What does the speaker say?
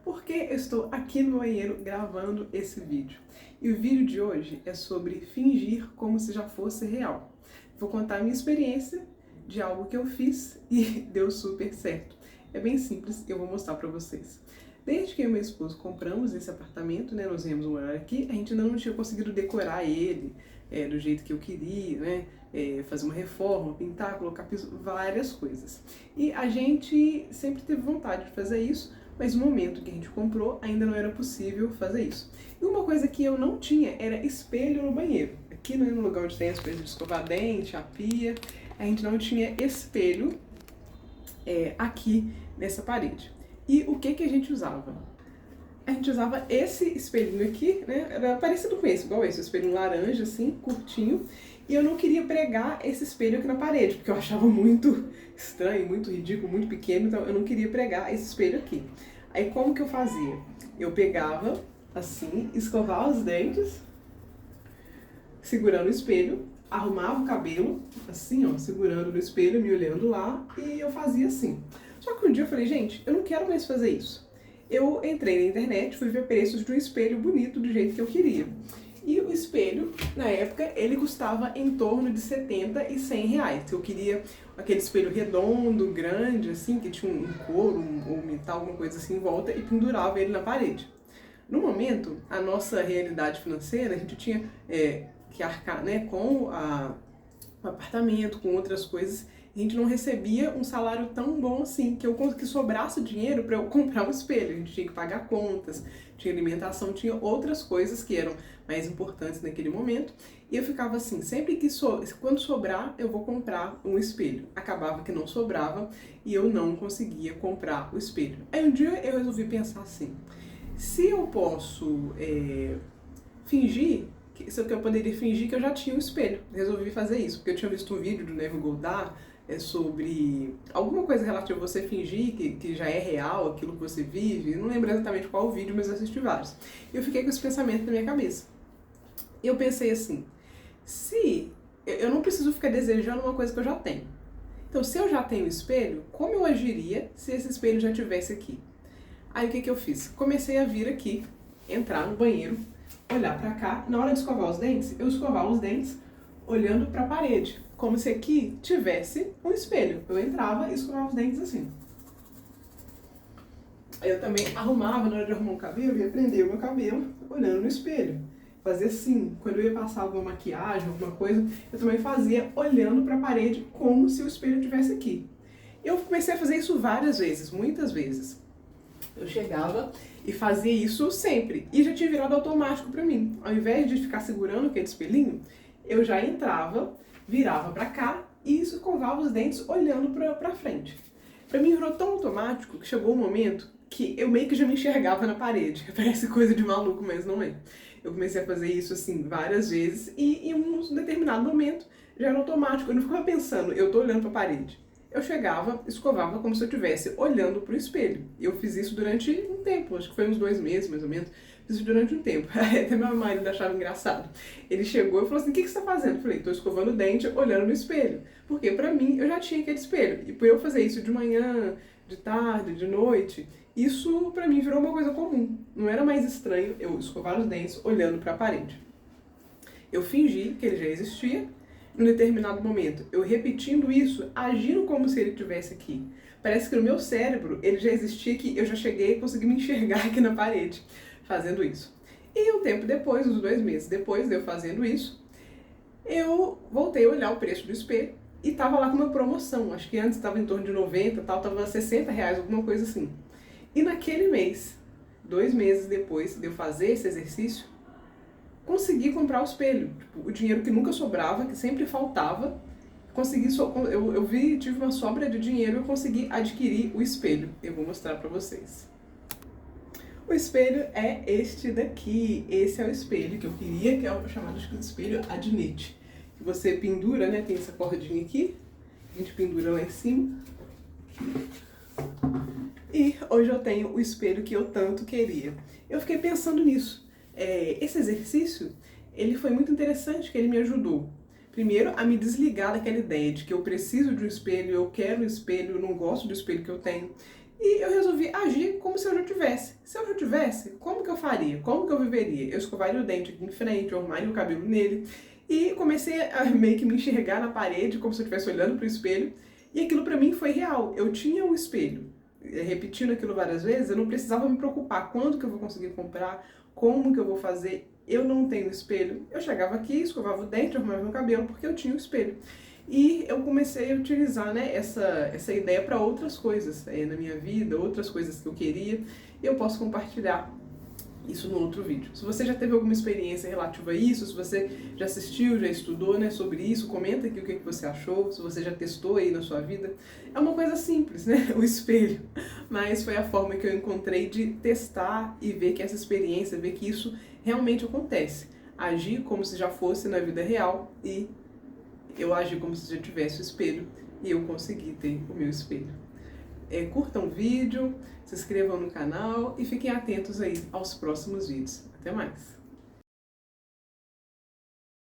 porque eu estou aqui no banheiro gravando esse vídeo. E o vídeo de hoje é sobre fingir como se já fosse real. Vou contar a minha experiência de algo que eu fiz e deu super certo. É bem simples e eu vou mostrar pra vocês. Desde que eu e meu esposo compramos esse apartamento, né, nós viemos morar aqui, a gente ainda não tinha conseguido decorar ele do jeito que eu queria, né, fazer uma reforma, pintar, colocar piso, várias coisas. E a gente sempre teve vontade de fazer isso, mas no momento que a gente comprou ainda não era possível fazer isso. E uma coisa que eu não tinha era espelho no banheiro. Aqui no lugar onde tem as coisas de escovar dente, a pia, a gente não tinha espelho aqui nessa parede. E o que a gente usava? A gente usava esse espelhinho aqui, né? Era parecido com esse, igual esse, um espelho laranja, assim, curtinho. E eu não queria pregar esse espelho aqui na parede, porque eu achava muito estranho, muito ridículo, muito pequeno, então eu não queria pregar esse espelho aqui. Aí como que eu fazia? Eu pegava, assim, escovava os dentes, segurando o espelho, arrumava o cabelo, assim, ó, segurando no espelho, me olhando lá, e eu fazia assim. Só que um dia eu falei, gente, eu não quero mais fazer isso. Eu entrei na internet, fui ver preços de um espelho bonito do jeito que eu queria. E o espelho, na época, ele custava em torno de 70 e 100 reais. Eu queria aquele espelho redondo, grande, assim, que tinha um couro ou metal, alguma coisa assim em volta, e pendurava ele na parede. No momento, a nossa realidade financeira, a gente tinha que arcar, né, com o apartamento, com outras coisas. A gente não recebia um salário tão bom assim, que sobrasse dinheiro para eu comprar um espelho. A gente tinha que pagar contas, tinha alimentação, tinha outras coisas que eram mais importantes naquele momento. E eu ficava assim, sempre que quando sobrar, eu vou comprar um espelho. Acabava que não sobrava e eu não conseguia comprar o espelho. Aí um dia eu resolvi pensar assim, se eu posso fingir, que eu poderia fingir que eu já tinha um espelho. Resolvi fazer isso, porque eu tinha visto um vídeo do Neville Goddard sobre alguma coisa relativa a você fingir que já é real aquilo que você vive. Eu não lembro exatamente qual o vídeo, mas eu assisti vários. E eu fiquei com esse pensamento na minha cabeça. E eu pensei assim, se eu não preciso ficar desejando uma coisa que eu já tenho. Então, se eu já tenho espelho, como eu agiria se esse espelho já estivesse aqui? Aí o que eu fiz? Comecei a vir aqui, entrar no banheiro, olhar pra cá. Na hora de escovar os dentes, eu escovava os dentes olhando pra parede, como se aqui tivesse um espelho. Eu entrava e escovava os dentes assim. Eu também arrumava, na hora de arrumar o cabelo, ia prender o meu cabelo olhando no espelho. Fazia assim, quando eu ia passar alguma maquiagem, alguma coisa, eu também fazia olhando pra parede como se o espelho estivesse aqui. Eu comecei a fazer isso várias vezes, muitas vezes. Eu chegava e fazia isso sempre. E já tinha virado automático pra mim. Ao invés de ficar segurando aquele espelhinho, eu já entrava, virava pra cá e escovava os dentes olhando pra frente. Pra mim virou tão automático que chegou um momento que eu meio que já me enxergava na parede. Parece coisa de maluco, mas não é. Eu comecei a fazer isso assim várias vezes e em um determinado momento já era automático. Eu não ficava pensando, eu tô olhando pra parede. Eu chegava, escovava como se eu estivesse olhando pro espelho. Eu fiz isso durante um tempo, acho que foi uns 2 meses mais ou menos. Fiz isso durante um tempo. Até meu marido achava engraçado. Ele chegou e falou assim, o que você tá fazendo? Eu falei, tô escovando o dente olhando no espelho. Porque pra mim, eu já tinha aquele espelho. E por eu fazer isso de manhã, de tarde, de noite, isso pra mim virou uma coisa comum. Não era mais estranho eu escovar os dentes olhando pra parede. Eu fingi que ele já existia. Em um determinado momento, eu repetindo isso, agindo como se ele estivesse aqui. Parece que no meu cérebro ele já existia, que eu já cheguei e consegui me enxergar aqui na parede, fazendo isso. E um tempo depois, uns 2 meses depois de eu fazendo isso, eu voltei a olhar o preço do espelho e tava lá com uma promoção. Acho que antes estava em torno de 90, tal, tava 60 reais, alguma coisa assim. E naquele mês, 2 meses depois de eu fazer esse exercício, consegui comprar o espelho. Tipo, o dinheiro que nunca sobrava, que sempre faltava, tive uma sobra de dinheiro e eu consegui adquirir o espelho. Eu vou mostrar pra vocês. O espelho é este daqui. Esse é o espelho que eu queria, que é o chamado de espelho Adnet. Que você pendura, né? Tem essa cordinha aqui. A gente pendura lá em cima. E hoje eu tenho o espelho que eu tanto queria. Eu fiquei pensando nisso. Esse exercício, ele foi muito interessante, que ele me ajudou. Primeiro, a me desligar daquela ideia de que eu preciso de um espelho, eu quero um espelho, eu não gosto do espelho que eu tenho. E eu resolvi agir como se eu já tivesse. Se eu já tivesse, como que eu faria? Como que eu viveria? Eu escovaria o dente aqui em frente, eu arrumaria o cabelo nele. E comecei a meio que me enxergar na parede, como se eu estivesse olhando para o espelho. E aquilo para mim foi real. Eu tinha um espelho. Repetindo aquilo várias vezes, eu não precisava me preocupar quando que eu vou conseguir comprar, como que eu vou fazer. Eu não tenho espelho. Eu chegava aqui, escovava o dente, arrumava meu cabelo, porque eu tinha o espelho. E eu comecei a utilizar, né, essa ideia para outras coisas na minha vida, outras coisas que eu queria, e eu posso compartilhar isso no outro vídeo. Se você já teve alguma experiência relativa a isso, se você já assistiu, já estudou, né, sobre isso, comenta aqui o que você achou, se você já testou aí na sua vida. É uma coisa simples, né, o espelho, mas foi a forma que eu encontrei de testar e ver que essa experiência, ver que isso realmente acontece. Agir como se já fosse na vida real e eu agi como se já tivesse o espelho e eu consegui ter o meu espelho. Curtam o vídeo, se inscrevam no canal e fiquem atentos aí aos próximos vídeos. Até mais!